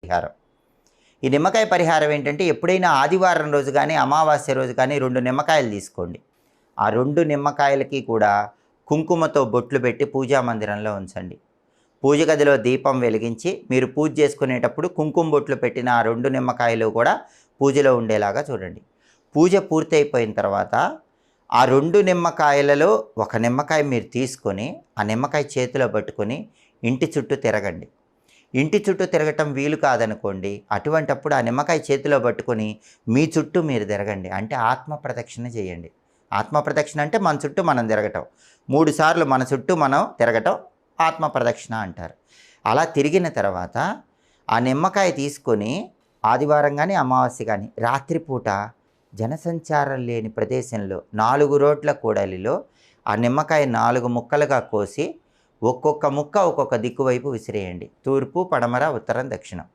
పరిహారం. ఈ నిమ్మకాయ పరిహారం ఏంటంటే, ఎప్పుడైనా ఆదివారం రోజు కానీ అమావాస్య రోజు కానీ 2 నిమ్మకాయలు తీసుకోండి. ఆ 2 నిమ్మకాయలకి కూడా కుంకుమతో బొట్లు పెట్టి పూజా మందిరంలో ఉంచండి. పూజ గదిలో దీపం వెలిగించి మీరు పూజ చేసుకునేటప్పుడు కుంకుమ బొట్లు పెట్టిన ఆ 2 నిమ్మకాయలు కూడా పూజలో ఉండేలాగా చూడండి. పూజ పూర్తయిపోయిన తర్వాత ఆ 2 నిమ్మకాయలలో ఒక నిమ్మకాయ మీరు తీసుకొని ఆ నిమ్మకాయ చేతిలో పట్టుకొని ఇంటి చుట్టూ తిరగండి. ఇంటి చుట్టూ తిరగటం వీలు కాదనుకోండి, అటువంటప్పుడు ఆ నిమ్మకాయ చేతిలో పట్టుకొని మీ చుట్టూ మీరు తిరగండి. అంటే ఆత్మ ప్రదక్షిణ చేయండి. ఆత్మ ప్రదక్షిణ అంటే మన చుట్టూ మనం తిరగటం. 3 సార్లు మన చుట్టూ మనం తిరగటం ఆత్మ ప్రదక్షిణ అంటారు. అలా తిరిగిన తర్వాత ఆ నిమ్మకాయ తీసుకొని ఆదివారం కానీ అమావాస్య కానీ రాత్రిపూట జనసంచారం లేని ప్రదేశంలో 4 రోడ్ల కూడలిలో ఆ నిమ్మకాయ 4 ముక్కలుగా కోసి ఒక్కొక్క ముక్క ఒక్కొక్క దిక్కు వైపు విసిరేయండి. తూర్పు, పడమర, ఉత్తరం, దక్షిణం.